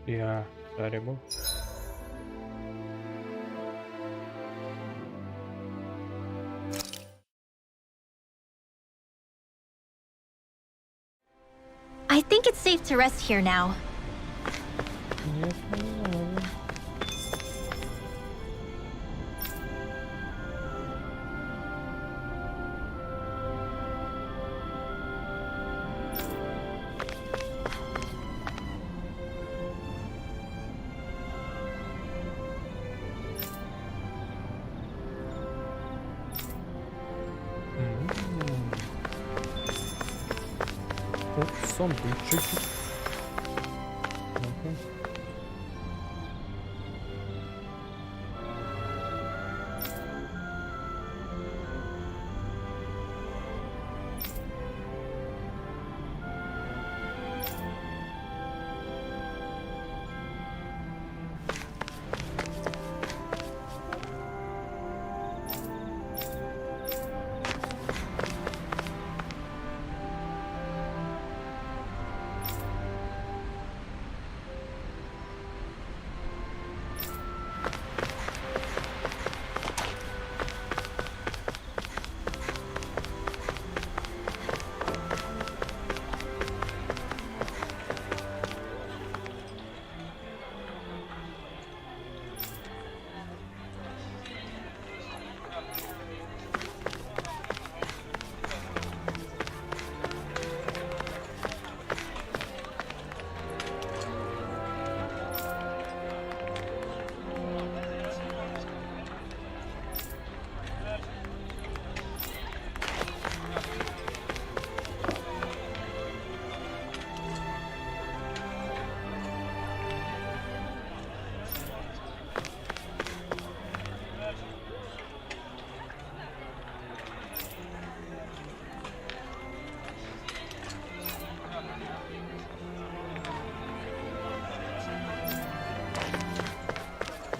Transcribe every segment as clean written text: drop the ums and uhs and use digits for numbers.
Yeah, terrible. I think it's safe to rest here now. Сундучики. Ну-ка.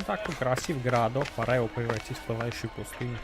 Так, красив городок, пора его превратить в пылающую пустыню.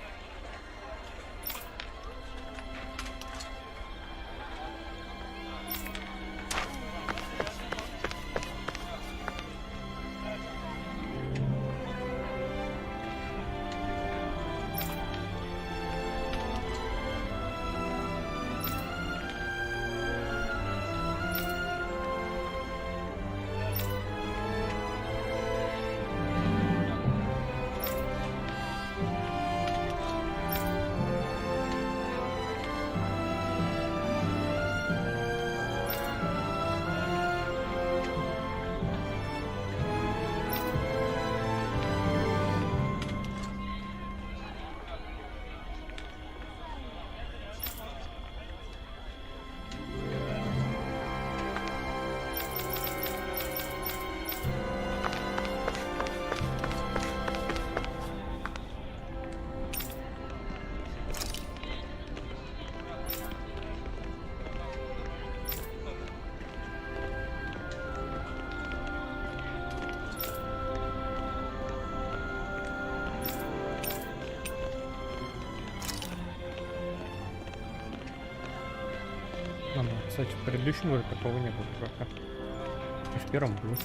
Кстати, в предыдущем уже такого не было пока. И в первом было.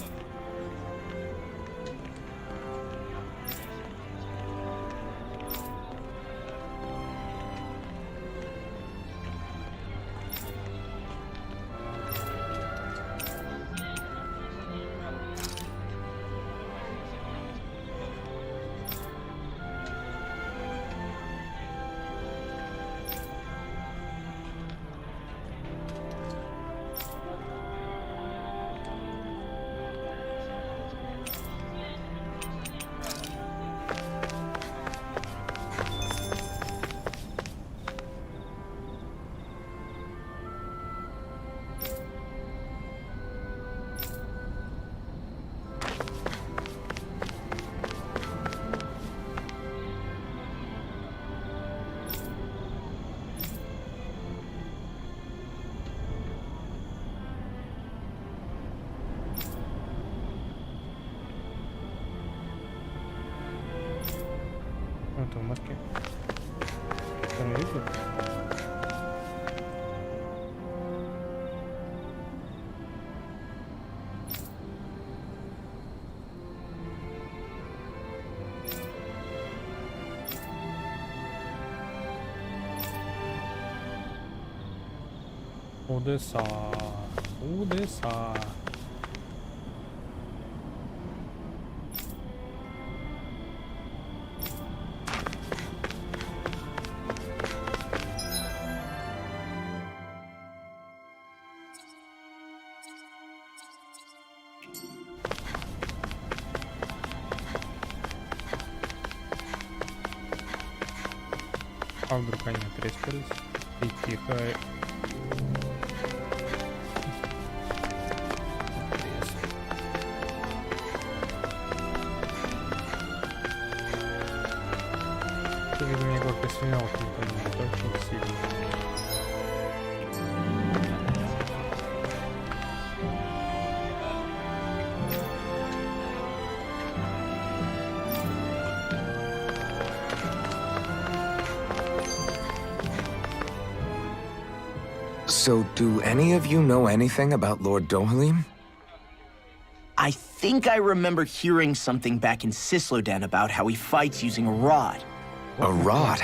Это в Москве. Что не видно? Чудеса. Чудеса. А вдруг они отрезались? И тихо. Ты видно, мне горка свинялка не понимаю, очень сильно. So, do any of you know anything about Lord Dohalim? I think I remember hearing something back in Sislodan about how he fights using a rod. A rod?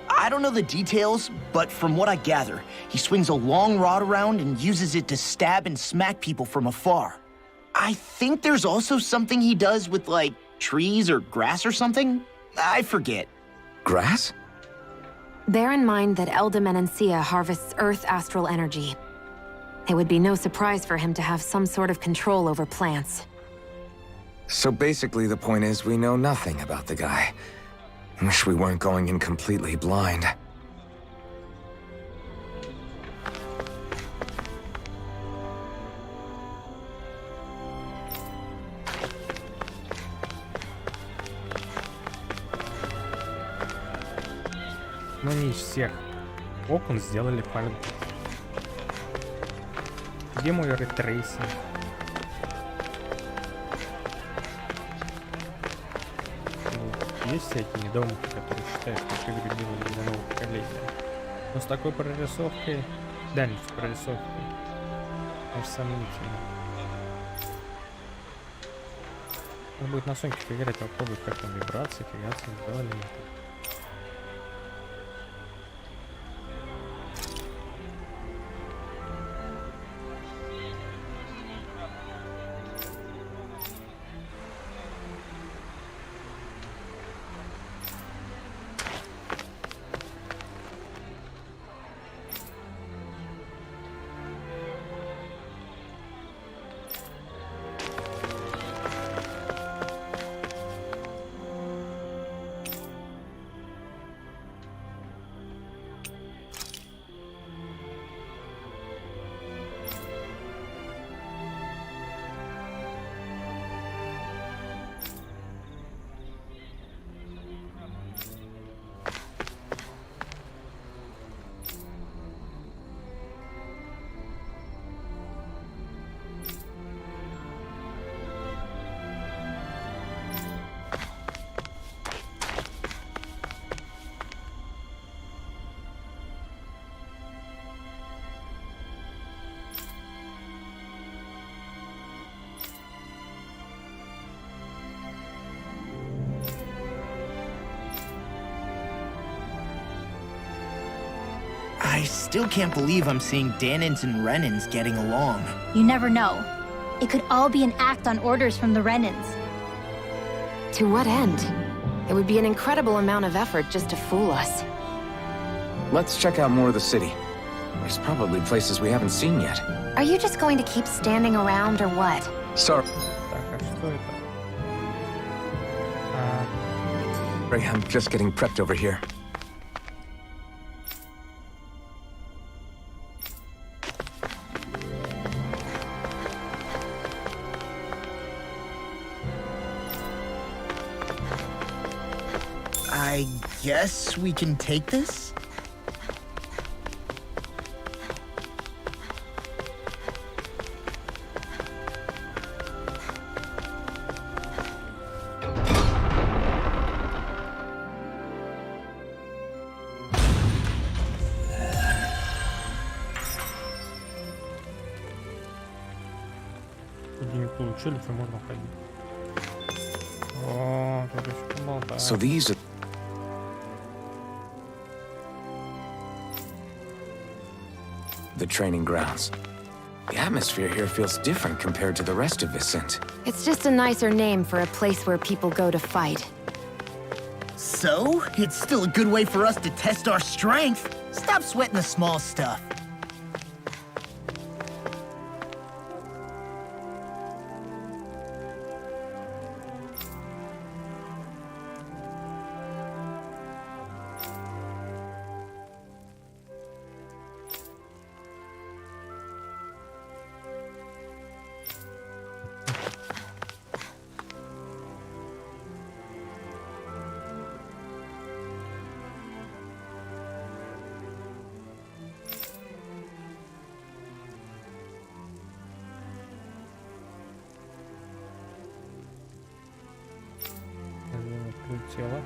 I don't know the details, but from what I gather, he swings a long rod around and uses it to stab and smack people from afar. I think there's also something he does with, like, trees or grass or something? I forget. Grass? Bear in mind that Eldemenencia harvests Earth astral energy. It would be no surprise for him to have some sort of control over plants. So basically the point is we know nothing about the guy. Wish we weren't going in completely blind. Но не из всех окон сделали фольгу. Где мой ретрейсинг? Ну, есть всякие недоумки, которые считают, что игры делали для нового поколения. Но с такой прорисовкой, дальностью прорисовки, аж сомнительно. Надо будет на Соньке поиграть, попробовать, как там вибрации, фигации, сделали ли это. I still can't believe I'm seeing Danins and Renins getting along. You never know. It could all be an act on orders from the Renins. To what end? It would be an incredible amount of effort just to fool us. Let's check out more of the city. There's probably places we haven't seen yet. Are you just going to keep standing around or what? Sorry, Так, а что это? I'm just getting prepped over here. I guess we can take this? Денег получили, то можно ходить. О, тут еще поболтаем. So these are... the training grounds. The atmosphere here feels different compared to the rest of Vicent. It's just a nicer name for a place where people go to fight. So, it's still a good way for us to test our strength. Stop sweating the small stuff. Прилетела.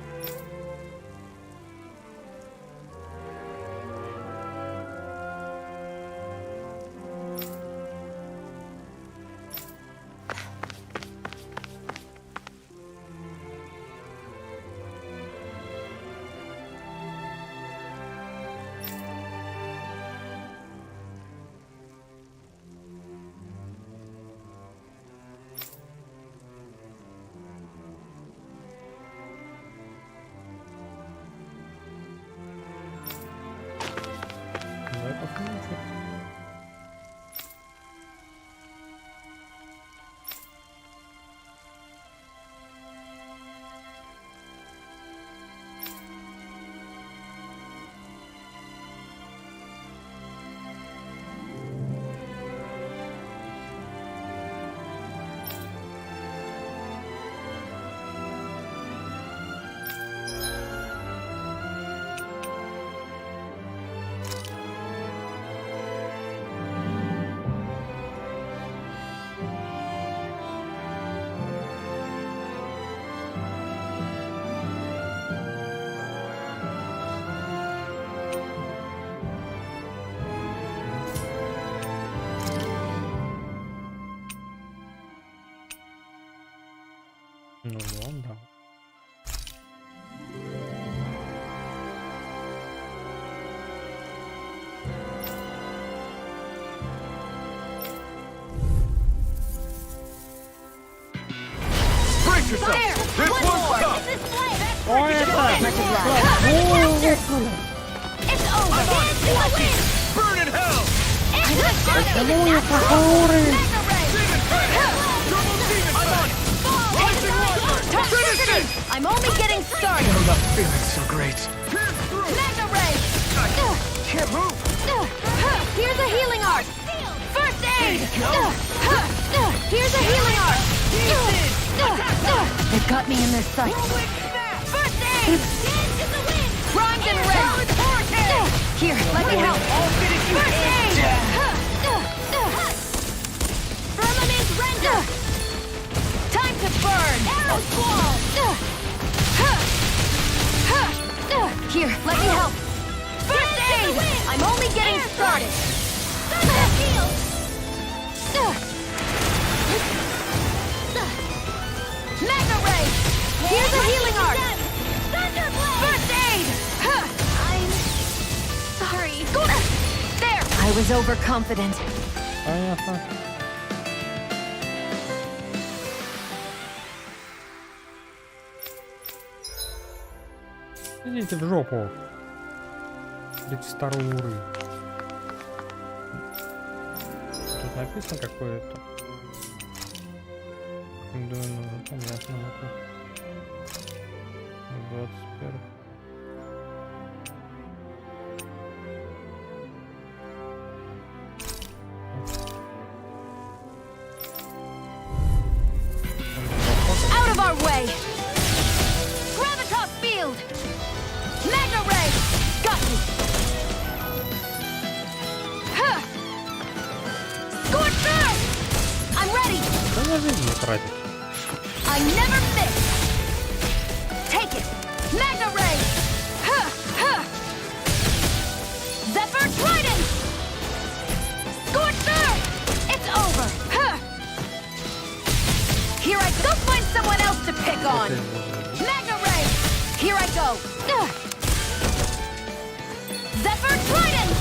Давай посмотрим. Ну, он да. Brace yourself! This one's tough! Ой, It's over! Dance to the wind! Burn in hell! I'm only getting started! I'm not feeling so great. Mega Ray! Can't move! Here's a healing art! First aid! Here's a healing art! They've got me in their sights. First aid! Primed and ready! Here, let me help! First aid! Firmament render! Time to burn! Arrow squall! Here, let me help! First aid! I'm only getting started! Mega Ray! Here's a healing art! First aid! I'm sorry. There! I was overconfident. понятно. Идите в жопу. Эти старые уры. Тут написано какое-то. Да, ну, понятно. 21. Out of our way! Gravitas field! Mega Ray! Got you! Huh. Scorch Earth! I'm ready! Да на жизнь не тратить. I never miss! Take it! Mega Ray! Huh. Huh. Zephyr Trident! Scorch Earth! It's over! Huh. Here I go! Find someone else to pick on! Mega Ray! Here I go! Zephyr Trident!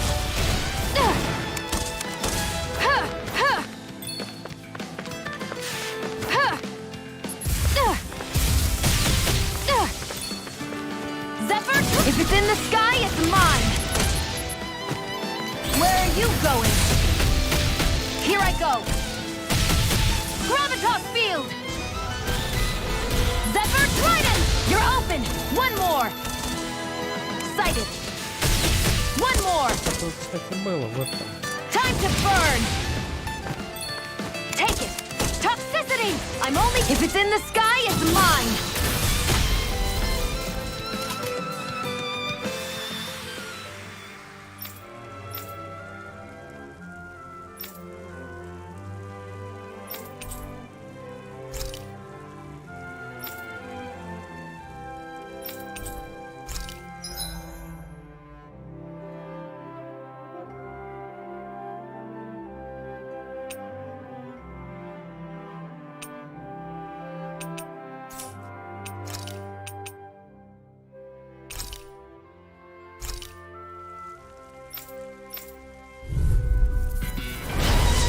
are you going? Here I go. Gravitas field! Zephyr Trident! You're open! One more! Sighted! One more! Тут, кстати, было вот там. Time to burn! Take it! Toxicity! I'm only... If it's in the sky, it's mine!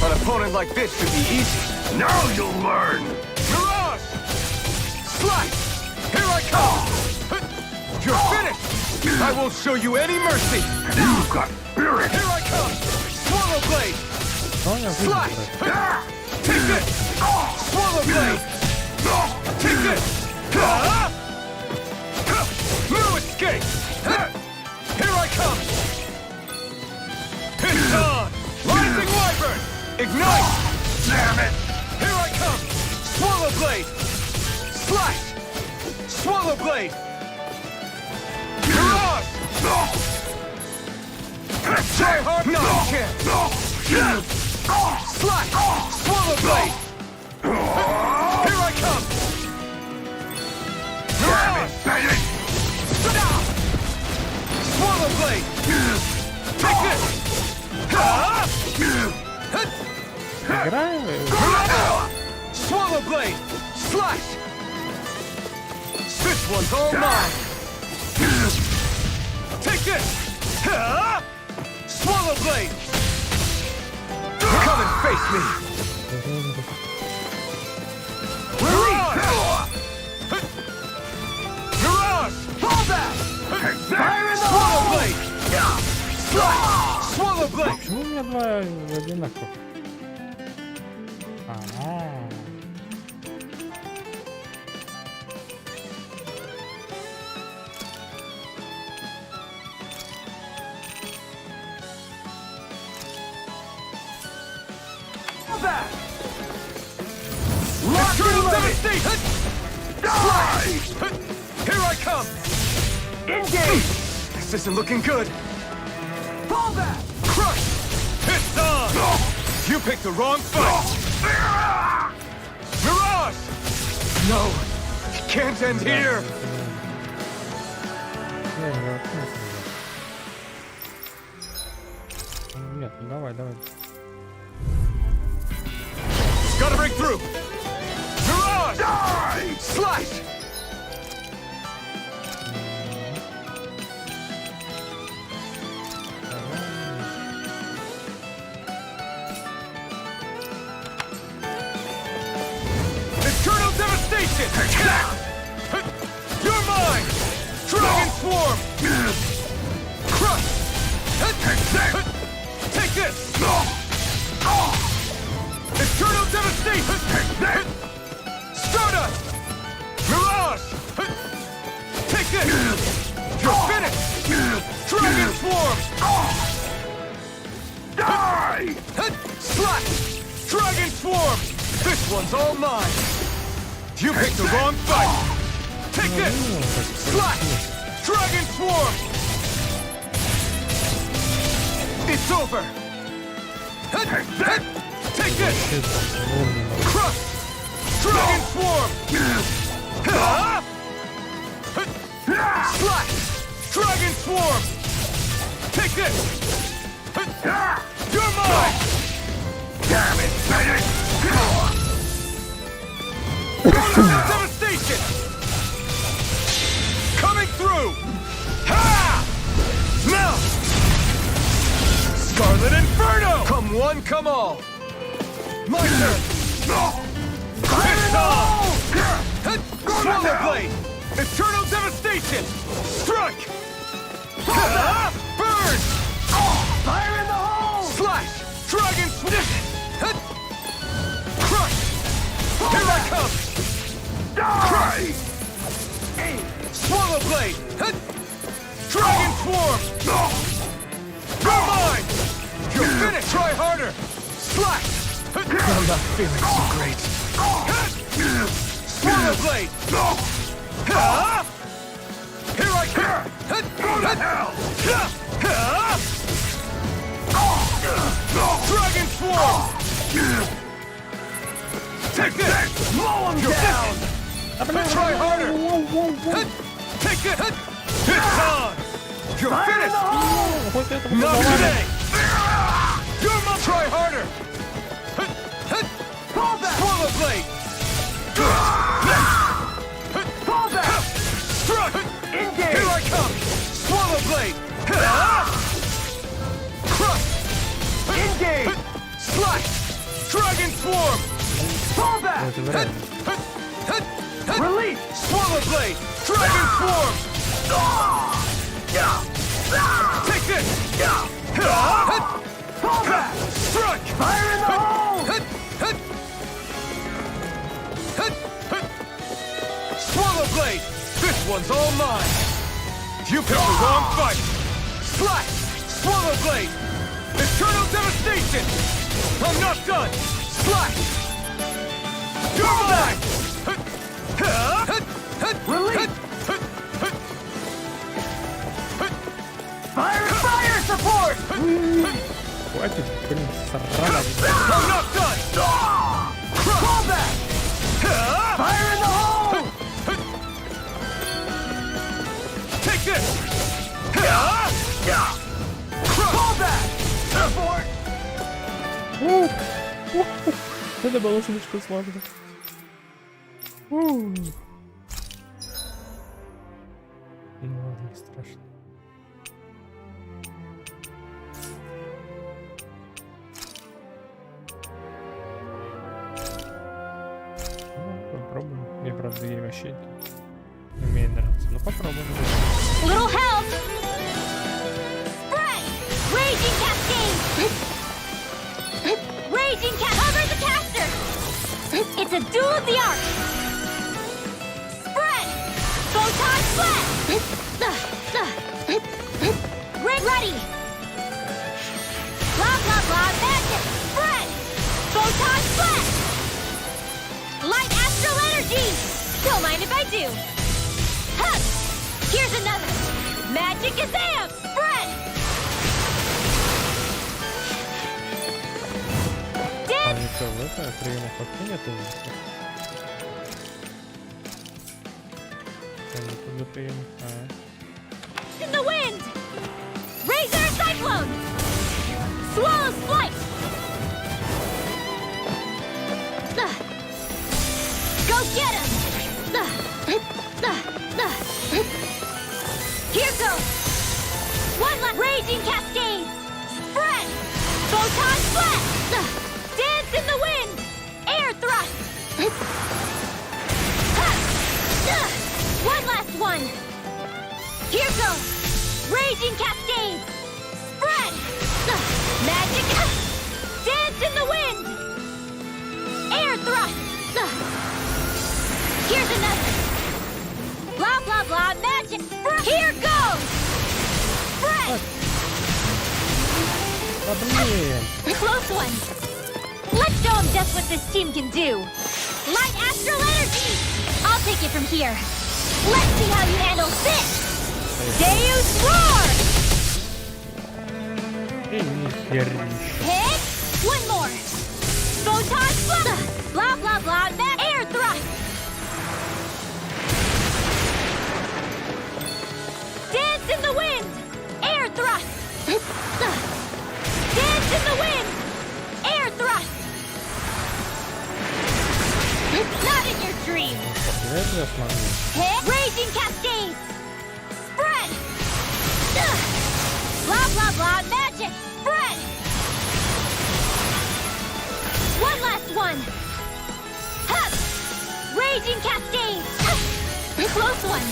An opponent like this should be easy. Now you'll learn! Mirage! Slice! Here I come! You're finished! I won't show you any mercy! You've got spirit! Here I come! Swallow Blade! Slice! Take this! Swallow Blade! Take this! No escape! Here I come! It's on! Rising Wyvern! Ignite! Damn it! Here I come! Swallow Blade! Slice! Swallow Blade! Mirage! Try hard! No, you can't! Slice! Swallow Blade! Here I come! Mirage! Swallow Blade! Take this! Играю. Swallow Blade! Slice! This one's all mine! Take this! Swallow Blade! Come and face me! Mirage! Mirage! Fall back! Fire in the Swallow Blade! Slice! Swallow Blade! Почему у меня два одинаковых? Eternal devastation! Slice! Here I come! Engage! This isn't looking good. Fall back! Crush! It's on! You picked the wrong fight! Mirage! No! It can't end here! Нет, ну давай. Gotta break through! Mirage! Die! Slice! Eternal devastation! You're mine! Dragon Swarm! Crush! Take this! Eternal devastation! Stardust! Mirage! Take this! You're finished! Dragon Swarm! Die! Slash! Dragon Swarm! This one's all mine! You picked the wrong fight! Take this! Slash! Dragon Swarm! It's over! Take this! Crush! Dragon Swarm! Slash! Dragon Swarm! Take this! You're mine! Damn it, Medic! Devastation! Coming through! Ha! Now! Scarlet Inferno! Come one, come all! My turn! Fist on! Swallow Blade! Eternal Devastation! Strike! Burn! Fire in the hole! Swarm! You're mine! You're finished! Try harder! Slash! I'm not feeling so great. Swallow Blade! Here I come! Go to hell! Dragon Swarm! Take this! Blow him down! Try harder! Take it! It's on! You're finished! Not today! You're my... Try harder! Fall back! Swallow Blade! Fall back! Struck! Engage! Here I come! Swallow Blade! Crush! Engage! Slash! Dragon Swarm! Fall back! Release! Swallow Blade! Dragon Swarm! Take this! Fall back! Strike! Fire in the hole! Swallow Blade! This one's all mine! You picked the wrong fight! Slash! Swallow Blade! Eternal devastation! I'm not done! Slash! You're mine! Release! Fire support! Хватит, блин, срать. I'm not done! Fall back! Fire in the hole! Take this! Fall back! Support! Это было слишком сложно. Ну ладно, не страшно. Попробуем. Мне, правда, ей вообще не умеет нравиться. Ну попробуем. Little help! Spread! Raging Cascade! Raging Cat! Cover the caster! It's a duel of the arc! Spread! Photon Flash! Ready! Blah blah blah magic! Spread! Photon Flash! Light Astral Energy! Don't mind if I do! Huh! Here's another! Magic Gazam! Spread! А не что, в это приема вообще нету? Тут прием. In the wind! Razor Cyclone! Swallow's Flight! Go get him! Here goes! One left! Raging Cascade! Spread! Photon Flash! Dance in the wind! Air Thrust! One last one! Here goes! Raging Cascade! Spread! Magic! Dance in the wind! Air Thrust! Here's another! Blah blah blah magic! Here goes! Spread! А блин! Close one! Let's show them just what this team can do! Light Astral Energy! I'll take it from here! Let's see how you handle this! Deus Roar! И нихерища. Hit! One more! Photon Flash! Blah blah blah Air Thrust! Dance in the wind! Air Thrust! Dance in the wind! Air Thrust! Not in your dreams! Это смотри. Hit! Raging Cascade! Spread! Blah blah blah magic! Spread! One last one! Hup! Raging Cascade! Close one!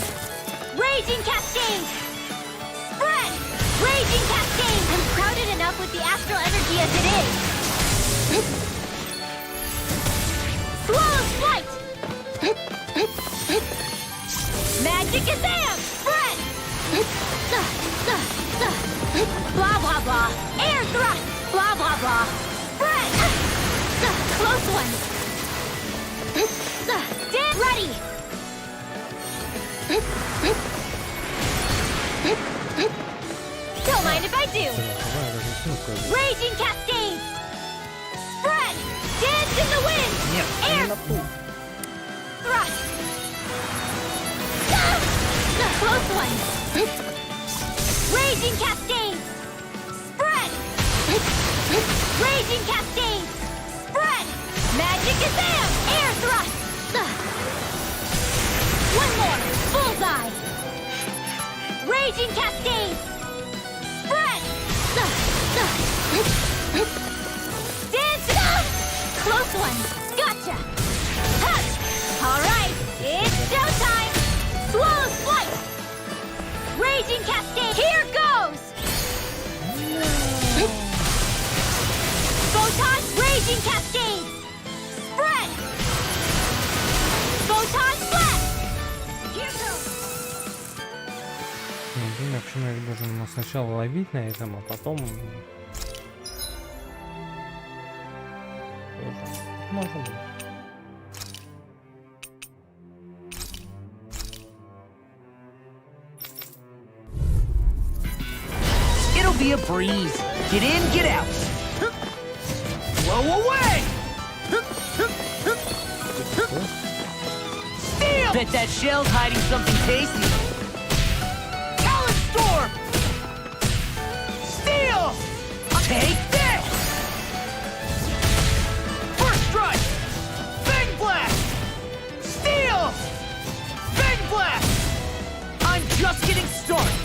Raging Cascade! Spread! Raging Cascade! I'm crowded enough with the astral energy as it is! Swallow's Flight! Magic Gazam! Spread! blah blah. Air thrust. Blah blah blah. Spread. Close one. Stand ready. Don't mind if I do. Raging cascade. Spread. Dance in the wind. Нет, Air не на ту. thrust. Close one. Raging cascade. Spread. Raging cascade. Spread. Magic Kazam. Air thrust. One more. Bullseye. Raging cascade. Spread. Dance. Close one. Gotcha. All right. It's showtime. Swallow's flight. Raging cascade. Here goes. Photon. Raging cascade. Spread. Photon blast. Here goes. Не знаю, почему я должен сначала ловить на этом, а потом... Тоже. Может быть. It'll be a breeze. Get in, get out. Blow away! Steel! Bet that shell's hiding something tasty. Talon storm! Steel! Take this! First strike! Bang blast! Steel! Bang blast! I'm just getting started.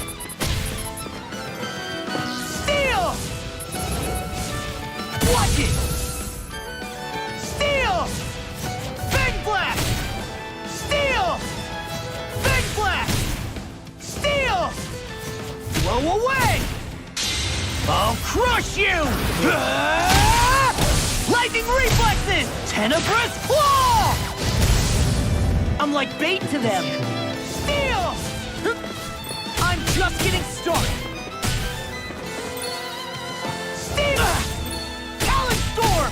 Steel! Watch it! Steel! Bang blast! Steel! Bang blast! Steel! Blow away! I'll crush you! Ah! Lightning reflexes! Tenebrous claw! I'm like bait to them. Steel! I'm just getting started. Steel! Talon storm!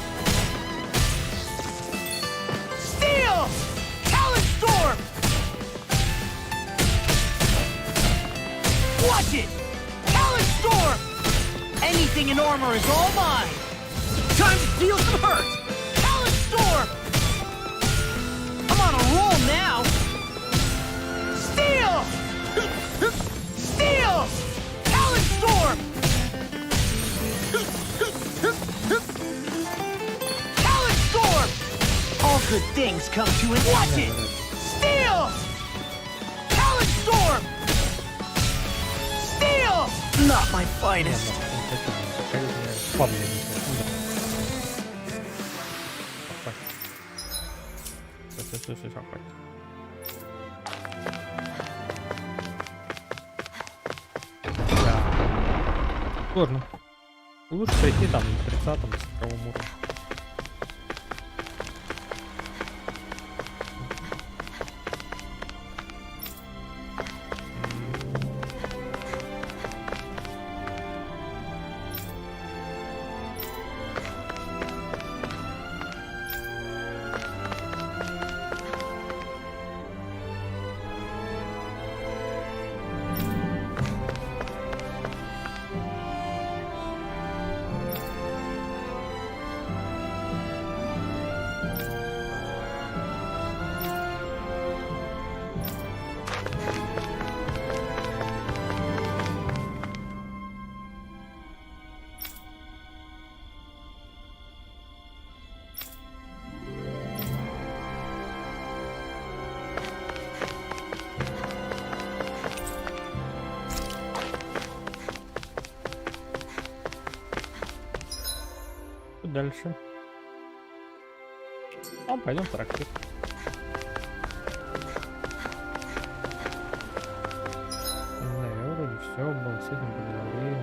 Steel! Talon storm! Watch it! Talon storm! Anything in armor is all mine! Time to deal some hurt! Talon storm! I'm on a roll now! Steel! Steel! Talon storm! Talon storm! All good things come to an end. Watch it! Steel! Talon storm! Steel! Not my finest. Сложно. Лучше пройти там на 30-м, 40-м уровне. Дальше. Пойдем в трактир. Не знаю, я вроде все был, с этим поговорил.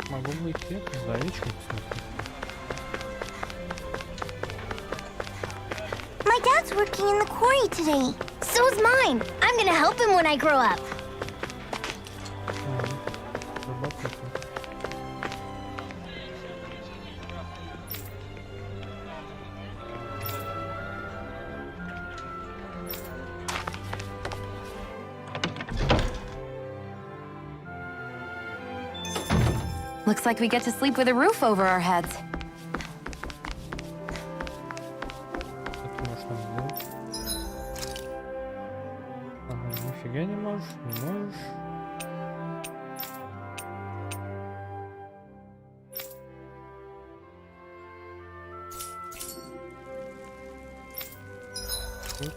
Могу выйти за овечку посмотреть. My dad's working in the quarry today. So's mine. I'm gonna help him when I grow up. Работа. Looks like we get to sleep with a roof over our heads. Это может там быть. Ага, нифига не можешь, не можешь. Тут.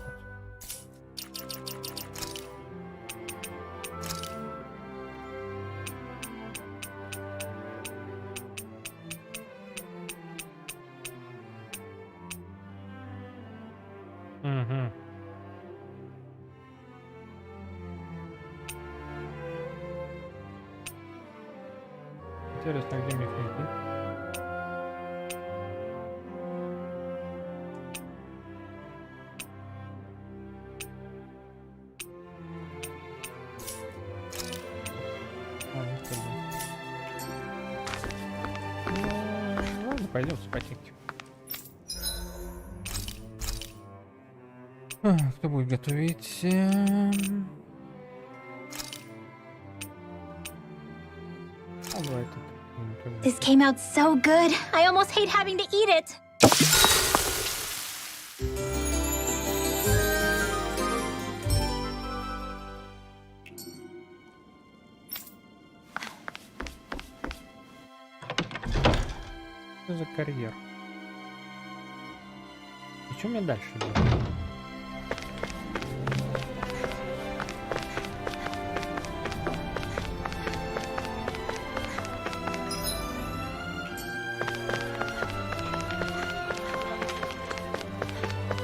Угу. Интересно, где мне их найти? А, вот туда. Ну, ладно, пойдем спатеньки. Кто будет готовить? Давай тут. This came out so good. I almost hate having to eat it. Что за карьер? И что мне дальше делать?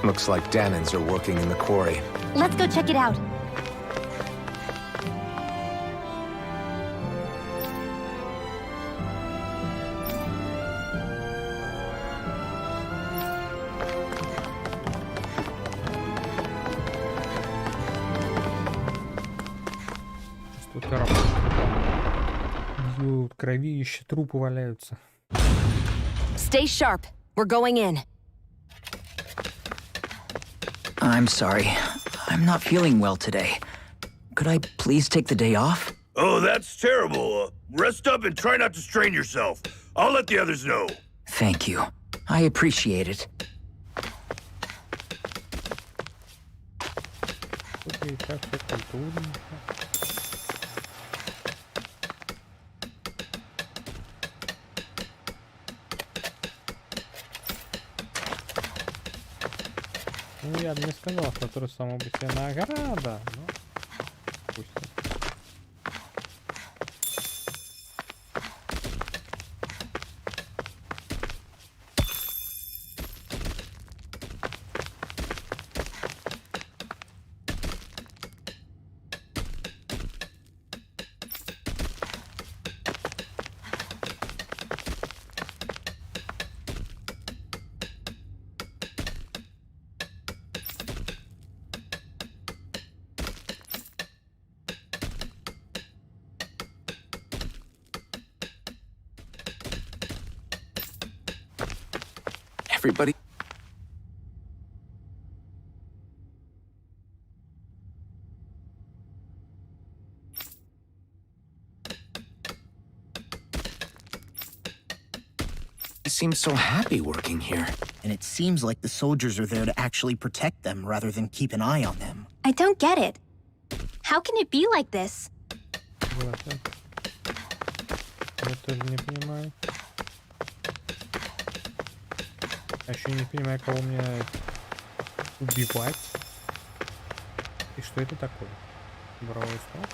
Looks like Danans are working in the quarry. Let's go check it out. Тут работает. Кровища, трупы валяются. Stay sharp. We're going in. I'm sorry. I'm not feeling well today. Could I please take the day off? Oh, that's terrible. Rest up and try not to strain yourself. I'll let the others know. Thank you. I appreciate it. Тут и так все культурно. Ну, я бы не сказал, что это само по себе награда, но пусть. Everybody. He seems so happy working here. And it seems like the soldiers are there to actually protect them rather than keep an eye on them. I don't get it. How can it be like this? Я тоже не понимаю. А еще не понимаю, кого мне убивать. И что это такое? Буровой стол?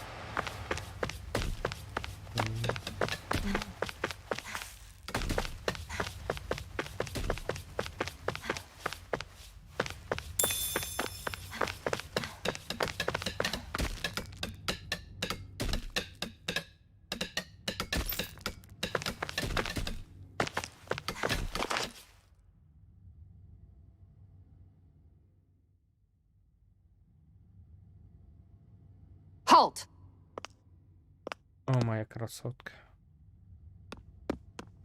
Halt! О, моя красотка.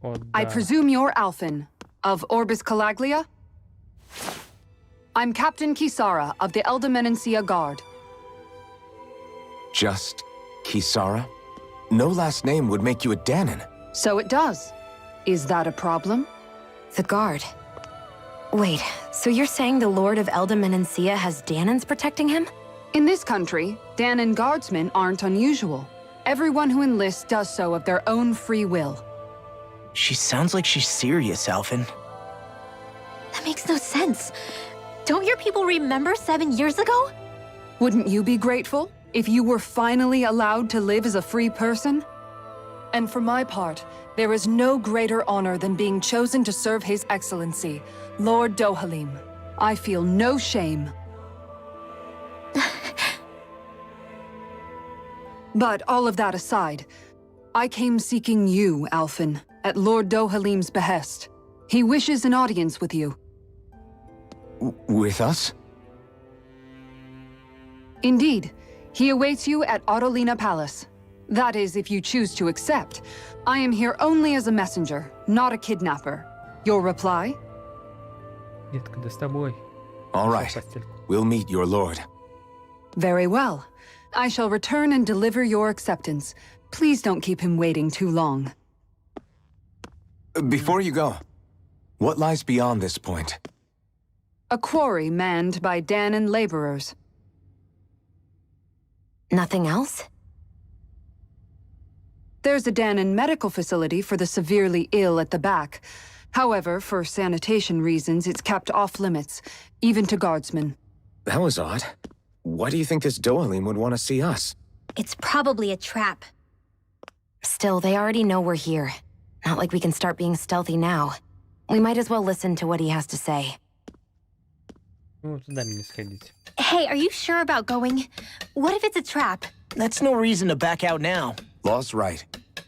О, I да. presume you're Alphen, of Orbis Calaglia? I'm Captain Kisara of the Eldemenencia Guard. Just Kisara? No last name would make you a Danon. So it does. Is that a problem? The guard. Wait, so you're saying the Lord of Eldemenencia has Danons protecting him? In this country, Danon guardsmen aren't unusual. Everyone who enlists does so of their own free will. She sounds like she's serious, Alphen. That makes no sense. Don't your people remember 7 years ago? Wouldn't you be grateful if you were finally allowed to live as a free person? And for my part, there is no greater honor than being chosen to serve His Excellency, Lord Dohalim. I feel no shame. But all of that aside, I came seeking you, Alphen, at Lord Dohalim's behest. He wishes an audience with you. With us? Indeed. He awaits you at Autolina Palace. That is, if you choose to accept. I am here only as a messenger, not a kidnapper. Your reply? Детка, да с тобой. All right. We'll meet your lord. Very well. I shall return and deliver your acceptance. Please don't keep him waiting too long. Before you go, what lies beyond this point? A quarry manned by Danon laborers. Nothing else? There's a Danon medical facility for the severely ill at the back. However, for sanitation reasons, it's kept off limits, even to guardsmen. That was odd. Why do you think this Dohalim would want to see us? It's probably a trap. Still, they already know we're here. Not like we can start being stealthy now. We might as well listen to what he has to say. Ну, туда мне сходить. Hey, are you sure about going? What if it's a trap? That's no reason to back out now. Law's right.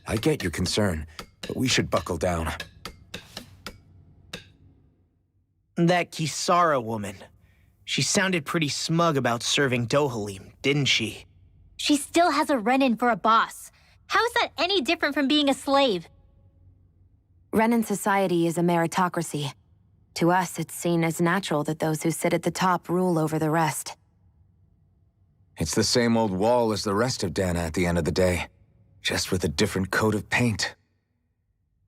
I get your concern, but we should buckle down. That Kisara woman. She sounded pretty smug about serving Dohalim, didn't she? She still has a Renin for a boss. How is that any different from being a slave? Renin society is a meritocracy. To us, it's seen as natural that those who sit at the top rule over the rest. It's the same old wall as the rest of Dana at the end of the day, just with a different coat of paint.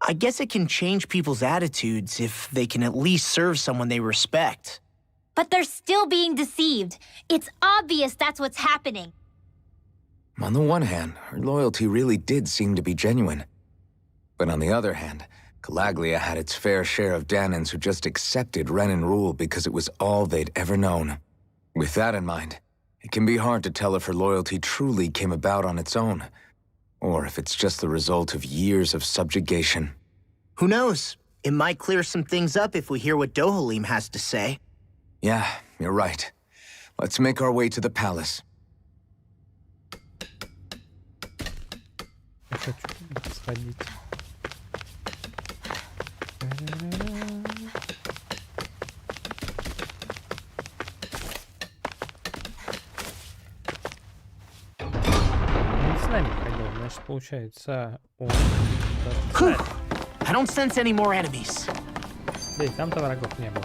I guess it can change people's attitudes if they can at least serve someone they respect. But they're still being deceived. It's obvious that's what's happening. On the one hand, her loyalty really did seem to be genuine. But on the other hand, Calaglia had its fair share of Danons who just accepted Renin rule because it was all they'd ever known. With that in mind, it can be hard to tell if her loyalty truly came about on its own, or if it's just the result of years of subjugation. Who knows? It might clear some things up if we hear what Dohalim has to say. Yeah, you're right. Let's make our way to the palace. Я хочу сходить. Он с нами ходил, значит, получается, он... с Whew. нами. I don't sense any more enemies. Да и там-то врагов не было.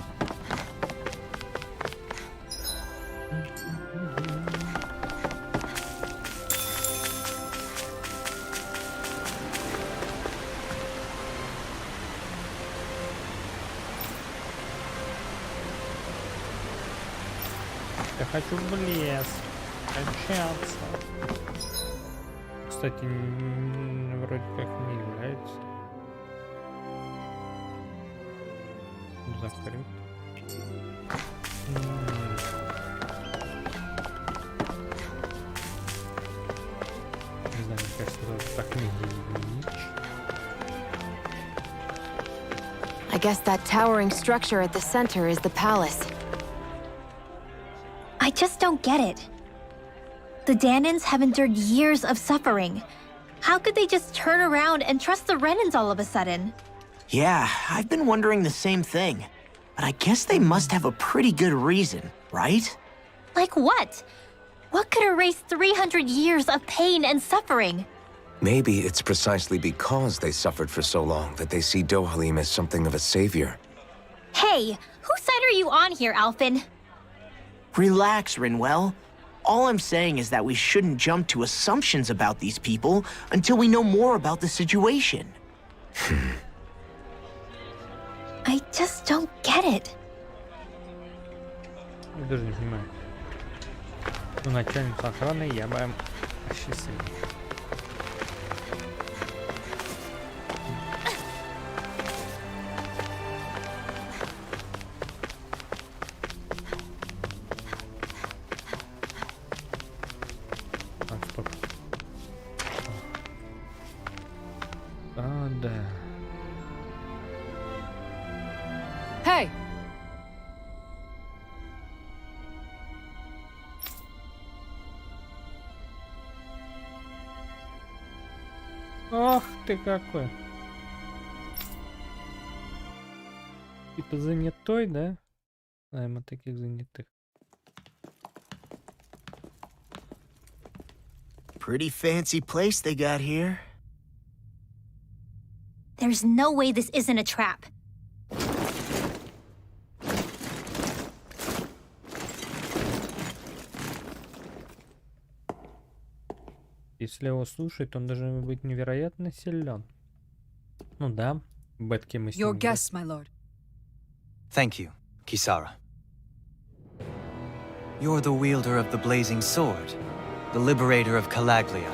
Я хочу в лес качаться. Кстати, вроде как не является. Закрыт. Не знаю, мне кажется, это так не единич. I guess that towering structure at the center is the palace. I just don't get it. The Danons have endured years of suffering. How could they just turn around and trust the Renins all of a sudden? Yeah, I've been wondering the same thing. But I guess they must have a pretty good reason, right? Like what? What could erase 300 years of pain and suffering? Maybe it's precisely because they suffered for so long that they see Dohalim as something of a savior. Hey, whose side are you on here, Alphen? Relax, Rinwell. All I'm saying is that we shouldn't jump to assumptions about these people until we know more about the situation. I just don't get it. Я даже не понимаю. Ну, начальницу охраны я бы осчастливил. Так, стоп. А, да. Hey! Ах ты какой. Типа занятой, да? Знаем о таких занятых. Pretty fancy place they got here. There's no way this isn't a trap. Если его слушать, он должен быть невероятно силен. Ну да, бетки мы с Your ним, guest, my lord. Thank you, Kisara. You're the wielder of the blazing sword, the liberator of Calaglia.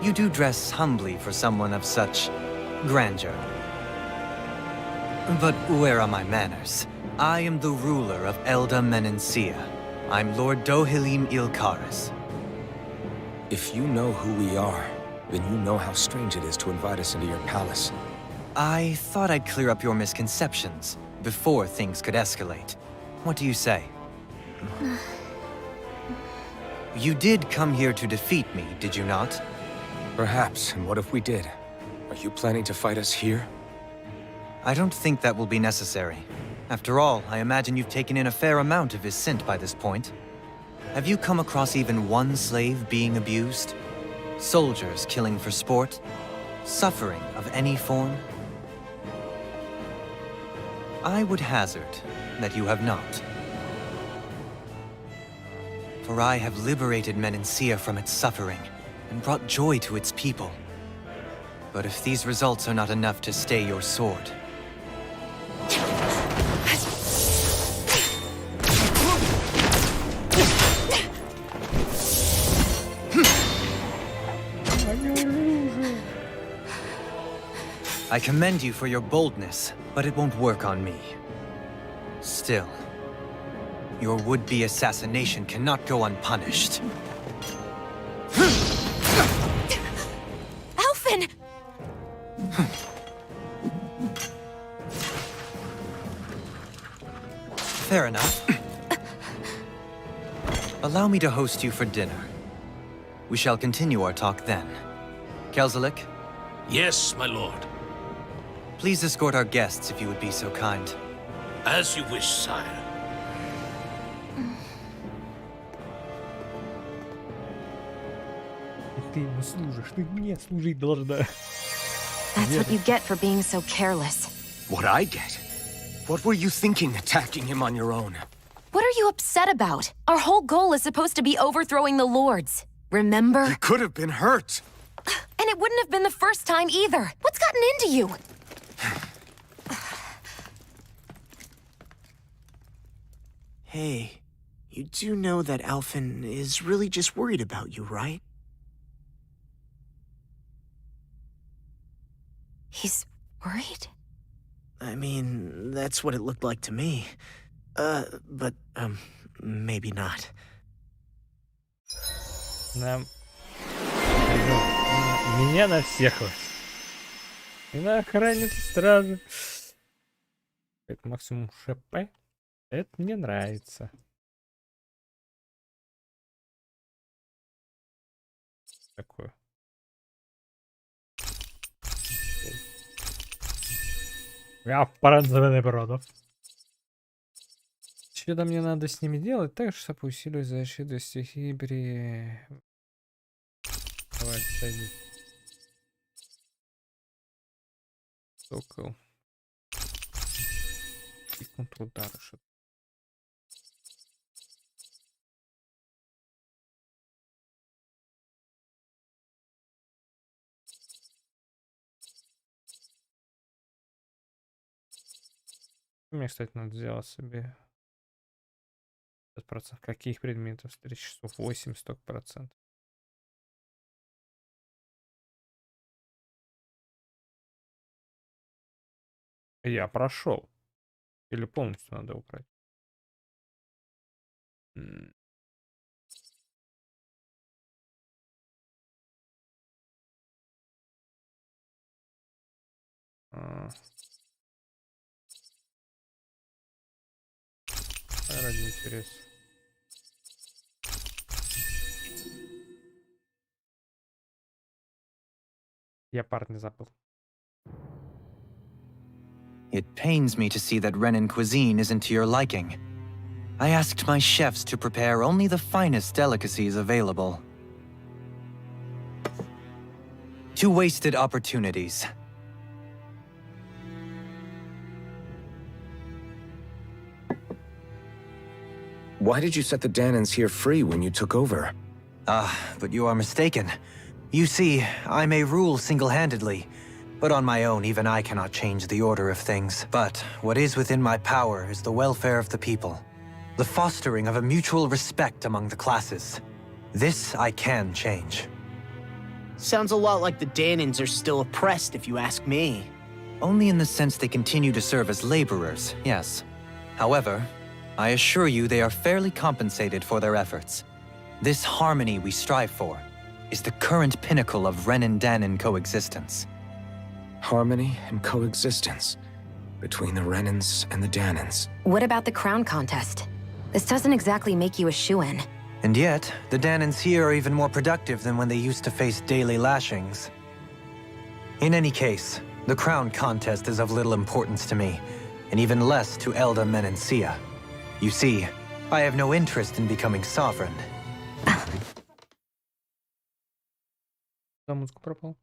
You do dress humbly for someone of such grandeur. But where are my manners? I am the ruler of Elda Menencia. I'm Lord Dohalim Ilkaris. If you know who we are, then you know how strange it is to invite us into your palace. I thought I'd clear up your misconceptions before things could escalate. What do you say? You did come here to defeat me, did you not? Perhaps, and what if we did? Are you planning to fight us here? I don't think that will be necessary. After all, I imagine you've taken in a fair amount of his scent by this point. Have you come across even one slave being abused? Soldiers killing for sport? Suffering of any form? I would hazard that you have not. For I have liberated Menencia from its suffering and brought joy to its people. But if these results are not enough to stay your sword, I commend you for your boldness, but it won't work on me. Still, your would-be assassination cannot go unpunished. Alphen! Fair enough. Allow me to host you for dinner. We shall continue our talk then. Kelzelik, Yes, my lord. please escort our guests if you would be so kind. As you wish, sire. Ты ему служишь, ты мне служить должна. That's what you get for being so careless. What I get? What were you thinking attacking him on your own? What are you upset about? Our whole goal is supposed to be overthrowing the lords. Remember? He could have been hurt. And it wouldn't have been the first time either. What's gotten into you? Hey, you do know that Alphen is really just worried about you, right? He's worried? I mean, that's what it looked like to me. But maybe not. Нам... Меня на всех вас. И на охранницу стражи. Это максимум ШП. Это мне нравится. Такое. Я пронзенный бродов. Что-то мне надо с ними делать, так чтобы усилить защиту стихии при... Давай, сойди. Сокол. И контрудар. Мне, кстати, надо сделать себе 50%. Каких предметов? 3 часов 8 100%. Я прошел. Или полностью надо убрать? А. Ради интереса. Я парня забыл. It pains me to see that Renan cuisine isn't to your liking. I asked my chefs to prepare only the finest delicacies available. Two wasted opportunities. Why did you set the Danans here free when you took over? But you are mistaken. You see, I may rule single-handedly, but on my own, even I cannot change the order of things. But what is within my power is the welfare of the people, the fostering of a mutual respect among the classes. This I can change. Sounds a lot like the Danans are still oppressed, if you ask me. Only in the sense they continue to serve as laborers, yes. However, I assure you they are fairly compensated for their efforts. This harmony we strive for is the current pinnacle of Renan-Danan coexistence. Harmony and coexistence between the Renans and the Danans. What about the crown contest? This doesn't exactly make you a shoo-in. And yet, the Danans here are even more productive than when they used to face daily lashings. In any case, the crown contest is of little importance to me, and even less to Elda Menencia. You see, I have no interest in becoming sovereign. Да, музыка пропала.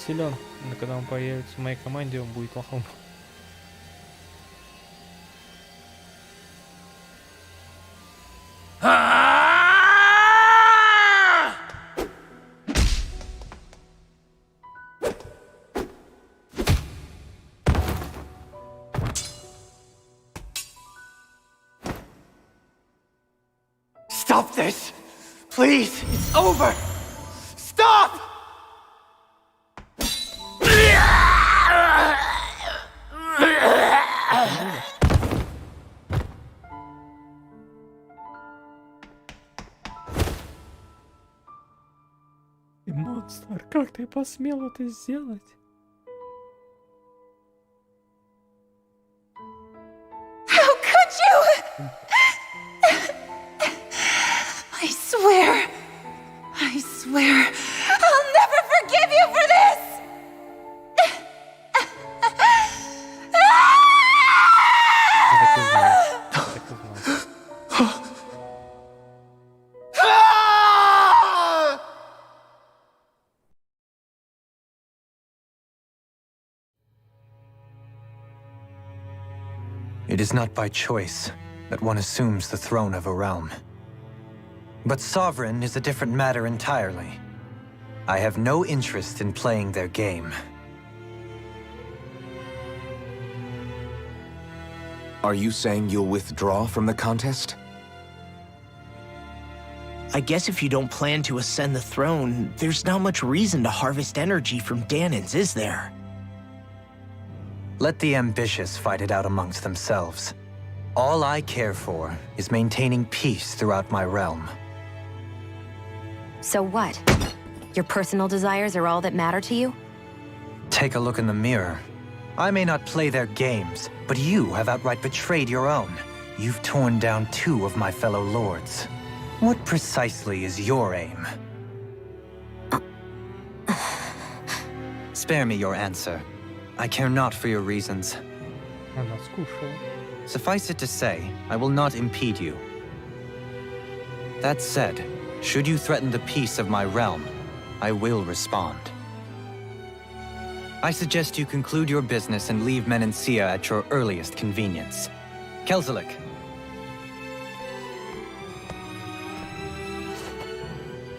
Силен, но когда он появится в моей команде, он будет лохом. Stop this! Please! It's over! Stop! Ты монстр, как ты посмел это сделать? How could you? I swear, I'll never forgive you for this! Я так и знал. Я так и знал. It is not by choice that one assumes the throne of a realm. But sovereign is a different matter entirely. I have no interest in playing their game. Are you saying you'll withdraw from the contest? I guess if you don't plan to ascend the throne, there's not much reason to harvest energy from Danans, is there? Let the ambitious fight it out amongst themselves. All I care for is maintaining peace throughout my realm. So what? Your personal desires are all that matter to you? Take a look in the mirror. I may not play their games, but you have outright betrayed your own. You've torn down 2 of my fellow lords. What precisely is your aim? Spare me your answer. I care not for your reasons. Она скушала. Suffice it to say, I will not impede you. That said, should you threaten the peace of my realm, I will respond. I suggest you conclude your business and leave Menancia at your earliest convenience. Kelzelik.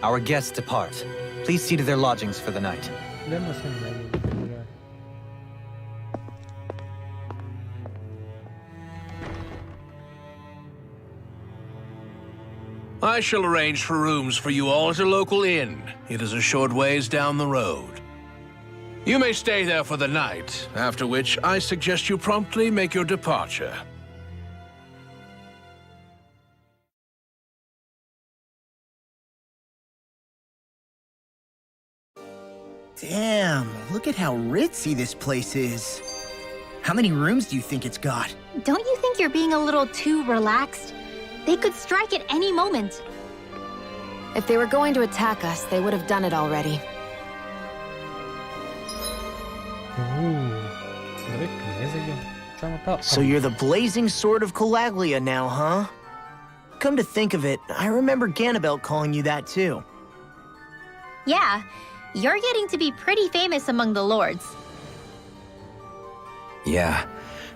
Our guests depart. Please see to their lodgings for the night. Да, мы сами найдем, не переживай. I shall arrange for rooms for you all at a local inn. It is a short ways down the road. You may stay there for the night, after which I suggest you promptly make your departure. Damn, look at how ritzy this place is. How many rooms do you think it's got? Don't you think you're being a little too relaxed? They could strike at any moment. If they were going to attack us, they would have done it already. Давай к мне зайдем. Чё она там? So you're the blazing sword of Calaglia now, huh? Come to think of it, I remember Ganabelt calling you that too. Yeah, you're getting to be pretty famous among the lords. Yeah,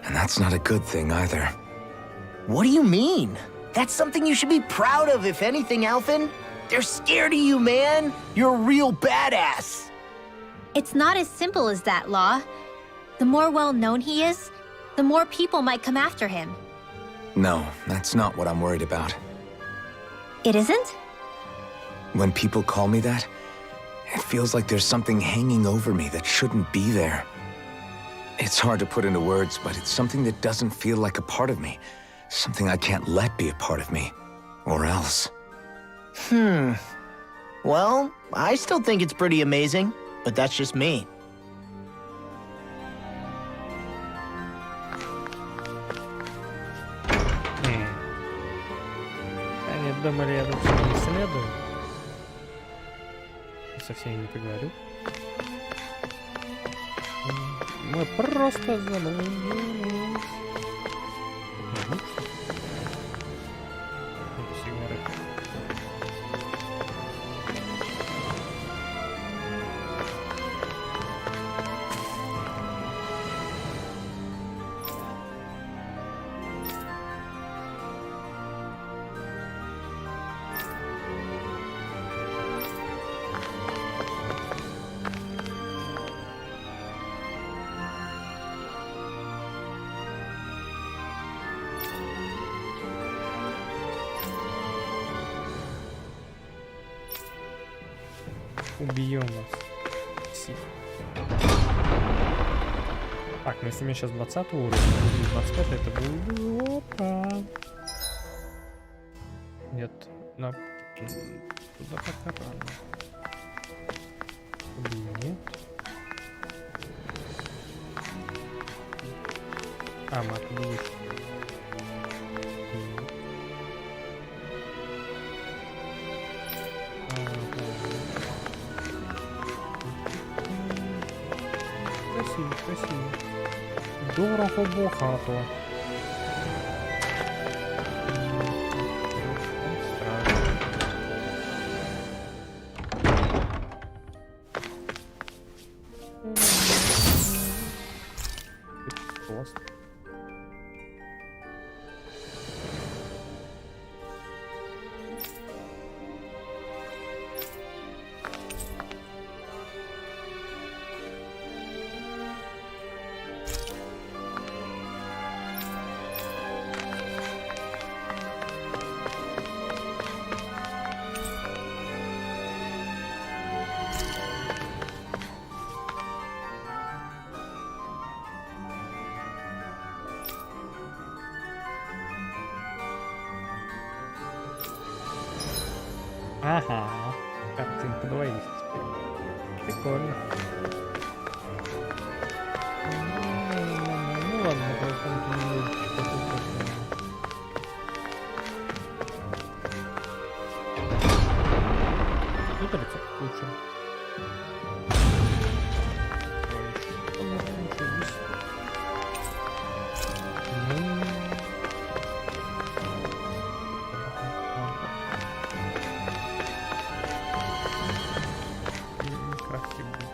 and that's not a good thing either. What do you mean? That's something you should be proud of, if anything, Alphen. They're scared of you, man. You're a real badass. It's not as simple as that, Law. The more well-known he is, the more people might come after him. No, that's not what I'm worried about. It isn't? When people call me that, it feels like there's something hanging over me that shouldn't be there. It's hard to put into words, but it's something that doesn't feel like a part of me. Something I can't let be a part of me. Or else. Well, I still think it's pretty amazing, but that's just me. Они думали, я тут всё не исследую. Со всеми не поговорю. Мы просто заблудились. Сигареты. Убьем вас. Псих. Так, ну если у меня сейчас 20 уровень, 25 это будет... Опа. Нет, на... Туда пока рано. Нет. А, мы оттуда вышли. Красиво, красиво. Дорого-богато. Классно. Ага. Картинка 2 есть теперь. Прикольно. Ну ладно, просто тут рецепт лучше. Ой, что там раньше есть? Ну... Крафти будет.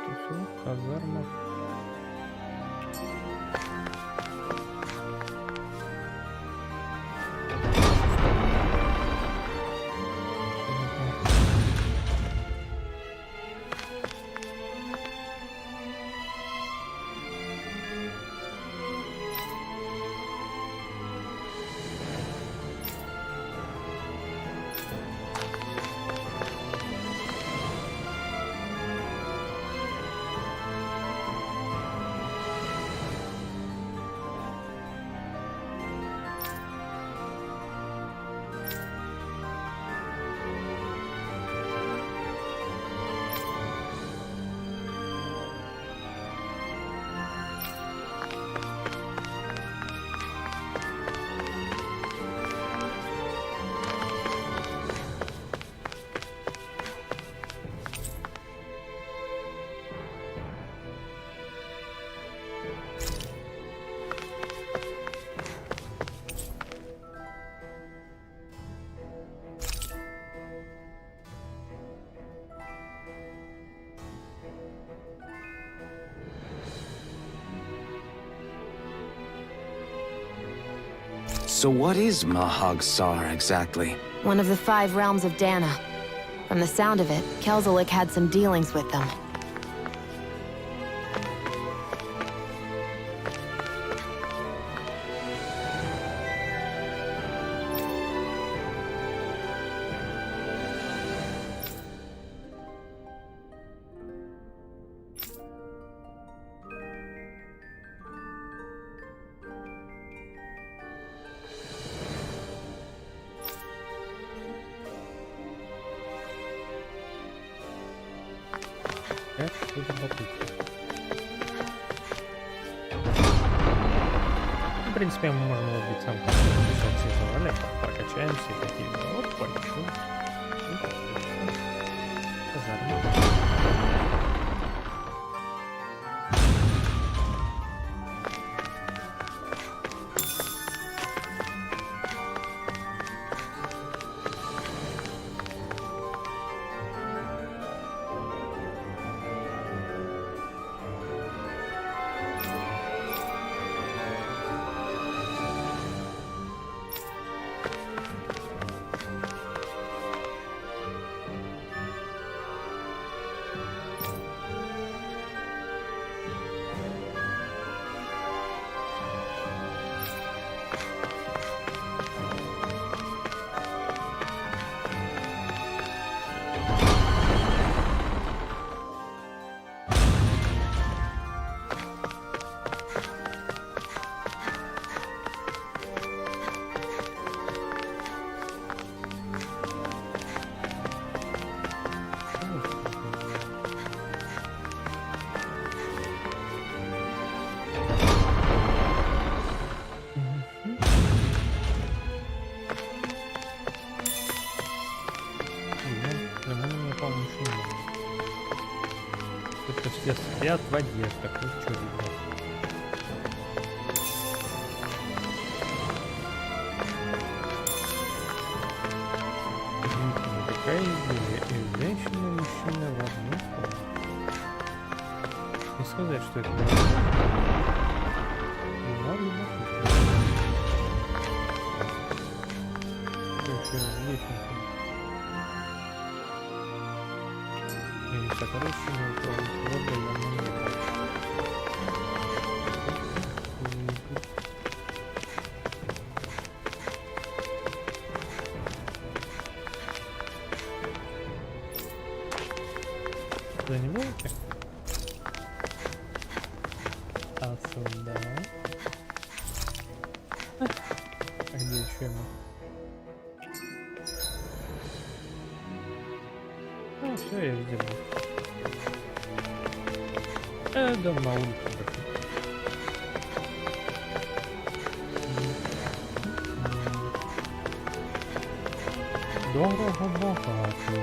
Тусу, казарма. So what is Mahag Sar exactly? One of the 5 realms of Dana. From the sound of it, Kelzelik had some dealings with them. Это любопытно. В принципе, мы можем убить сам все завали, прокачаемся и такие. Вот, понял. Казарма. Только все спят в одеждах, ну что, ребят. Удивительно, какая идея. И женщина, и мужчина в одну комнату. Не сказать, что это но любопытно. Как лестница. Сокровища вода явно не так. Да не можете? А сюда. А где еще мы? Все, я видел. Дом на улице. Дорого богато.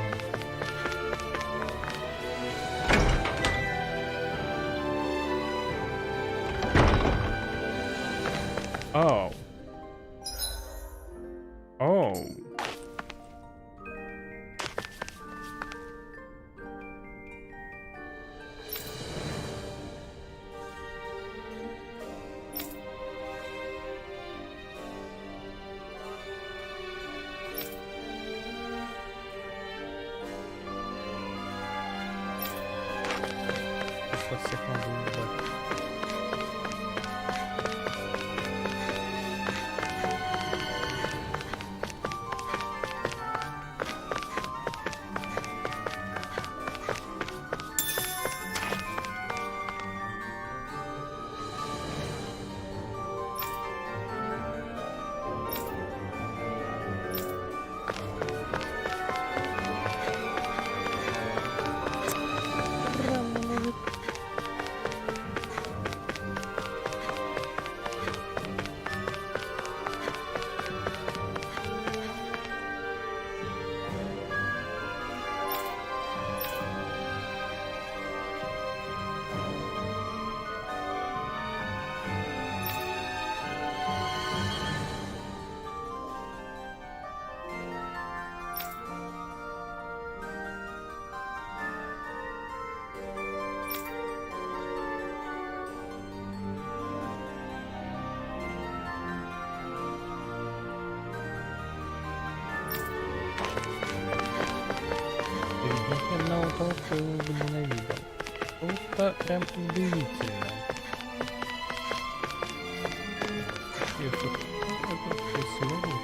Oh. Oh. Со всех надо убивать. Одного того, кто его бы ненавидел. Это прям удивительно. И тут это сегодня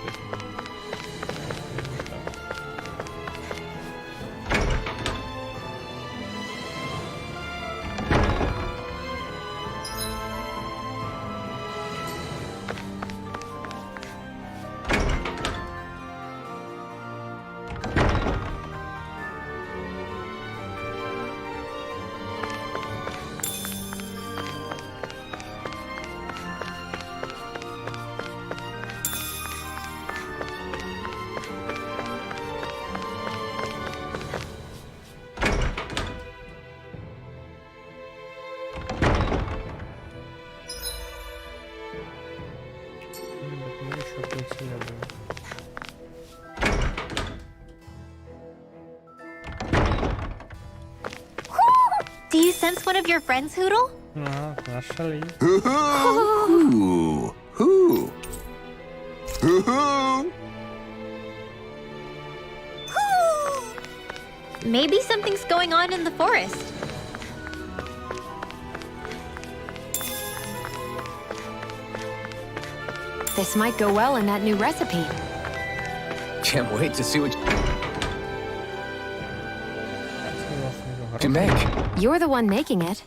Do you sense one of your friends, Hoodle? Нашли. Who? Maybe something's going on in the forest. This might go well in that new recipe. Can't wait to see what you make. You're the one making it.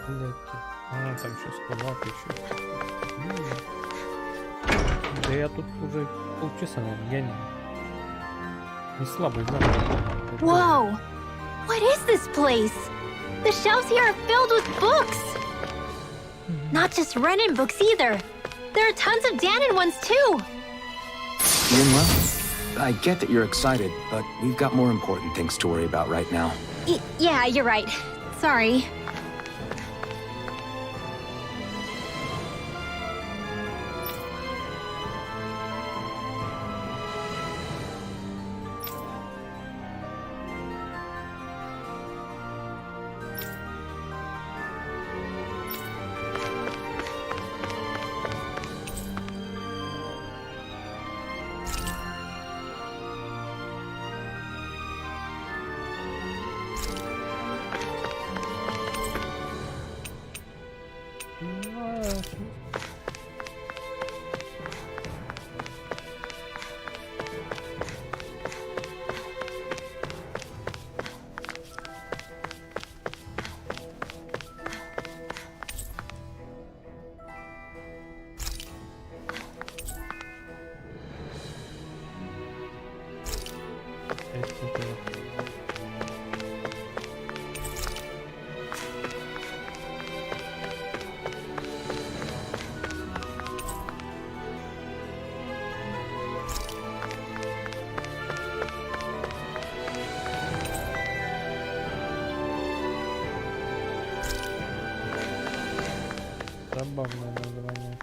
Блядь. А, там сейчас кулак еще. Да я тут уже полчаса, наверное, гоняю. Не слабый знак. Whoa! What is this place? The shelves here are filled with books! Not just Renan books either. There are tons of Danon ones too! Yinla, I get that you're excited, but we've got more important things to worry about right now. Yeah, you're right. Sorry. Забавное название.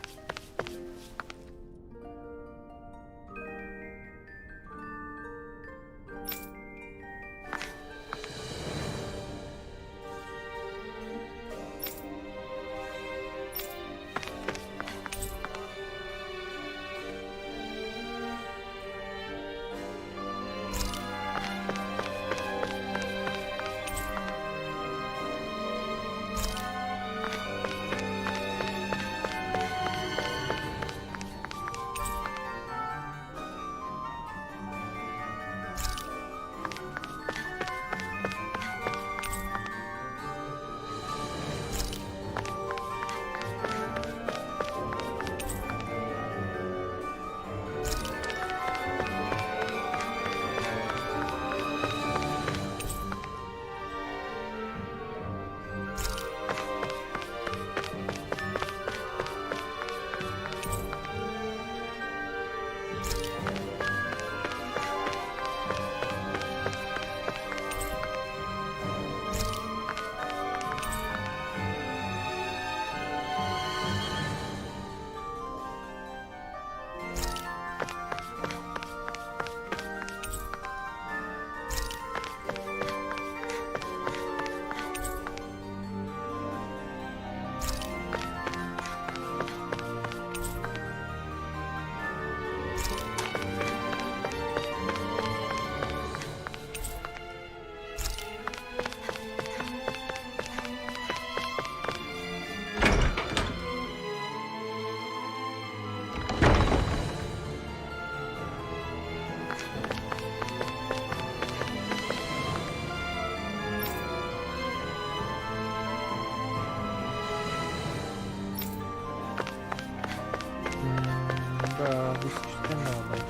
Да, высечка надо.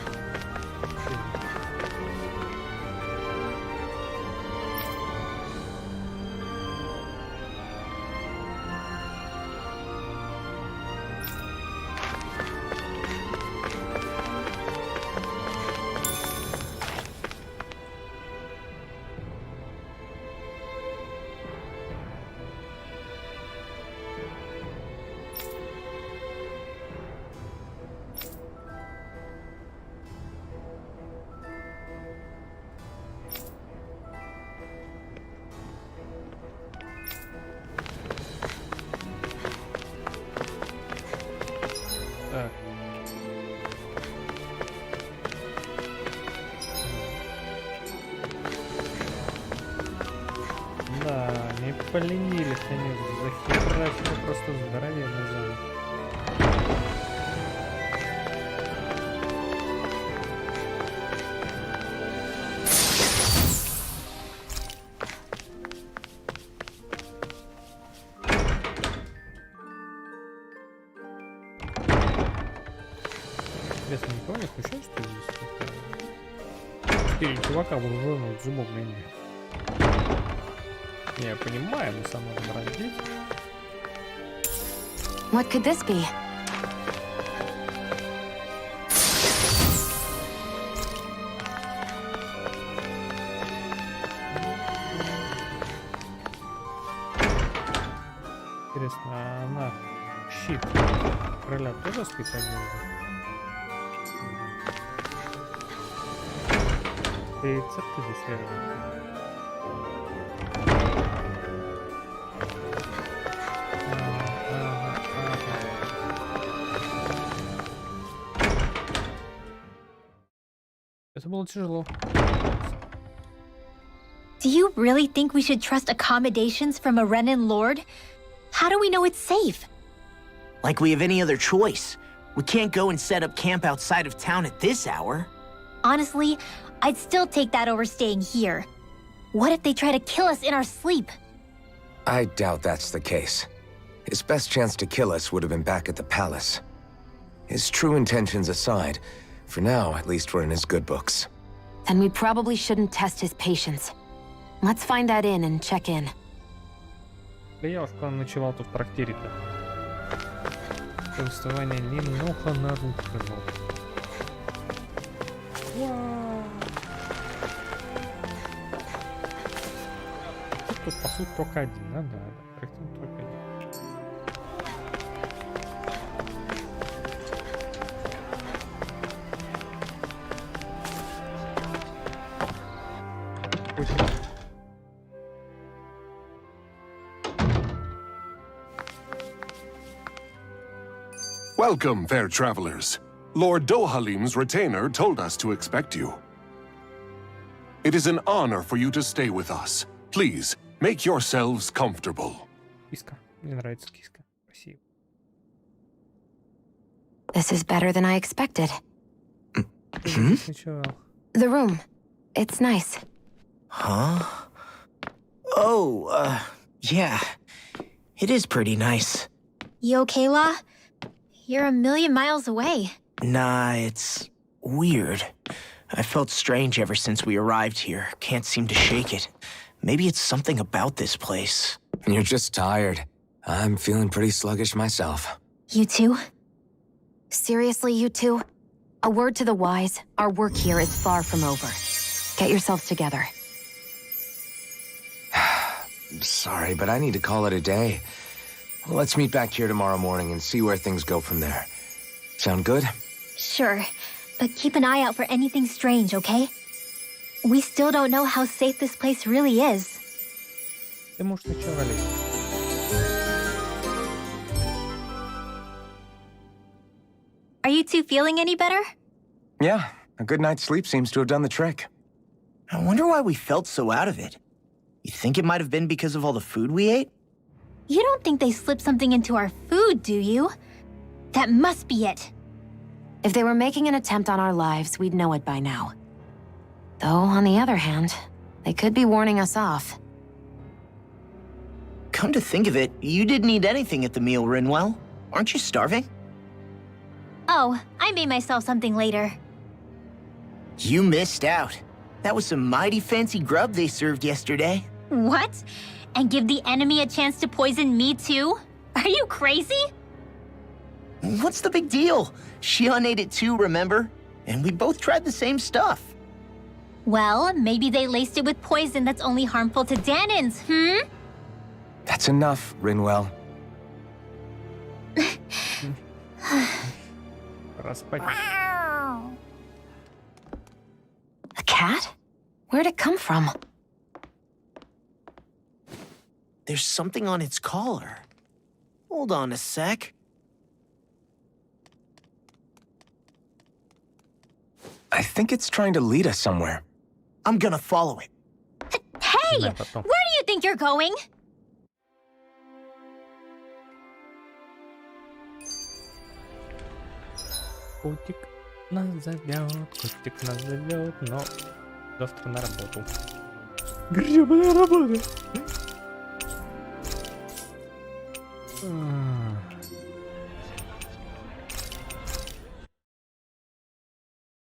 Так. Да, не поленились они, захерачили просто здоровенный замок. Интересно, никого не смущает, что здесь такое? 4 чувака вооруженных зубовными. Не, я понимаю, мы сам можем разбить. What could this be? Интересно, а она щит короля тоже спит одежда? Рецепты здесь рядом. Это было тяжело. Do you really think we should trust accommodations from a Renan lord? How do we know it's safe? Like we have any other choice. We can't go and set up camp outside of town at this hour. Honestly, I'd still take that over staying here. What if they try to kill us in our sleep? I doubt that's the case. His best chance to kill us would have been back at the palace. His true intentions aside, for now, at least we're in his good books. Then we probably shouldn't test his patience. Let's find that inn and check in. Да я уж когда ночевал тут в трактире-то. Повествование немного нарушено. Тут по сути только один, да? Да, трактир только один. Welcome, fair travelers. Lord Dohalim's retainer told us to expect you. It is an honor for you to stay with us. Please, make yourselves comfortable. Киска. Мне нравится киска. Спасибо. This is better than I expected. Ничего. The room. It's nice. Huh? Oh, yeah. It is pretty nice. You okay, La? You're a million miles away. Nah, it's weird. I felt strange ever since we arrived here. Can't seem to shake it. Maybe it's something about this place. You're just tired. I'm feeling pretty sluggish myself. You too? Seriously, you two? A word to the wise, our work here is far from over. Get yourselves together. Sorry, but I need to call it a day. Let's meet back here tomorrow morning and see where things go from there. Sound good? Sure, but keep an eye out for anything strange, okay? We still don't know how safe this place really is. Ты можешь сначала лезть. Are you two feeling any better? Yeah, a good night's sleep seems to have done the trick. I wonder why we felt so out of it. You think it might have been because of all the food we ate? You don't think they slipped something into our food, do you? That must be it. If they were making an attempt on our lives, we'd know it by now. Though, on the other hand, they could be warning us off. Come to think of it, you didn't eat anything at the meal, Rinwell. Aren't you starving? Oh, I made myself something later. You missed out. That was some mighty fancy grub they served yesterday. What? And give the enemy a chance to poison me too? Are you crazy? What's the big deal? Shion ate it too, remember? And we both tried the same stuff. Well, maybe they laced it with poison that's only harmful to Danins, hmm? That's enough, Rinwell. Распать. A cat? Where'd it come from? There's something on its collar. Hold on a sec. I think it's trying to lead us somewhere. I'm gonna follow it. Hey! Where do you think you're going? Котик нас зовет, но завтра на работу. Гребаная работа.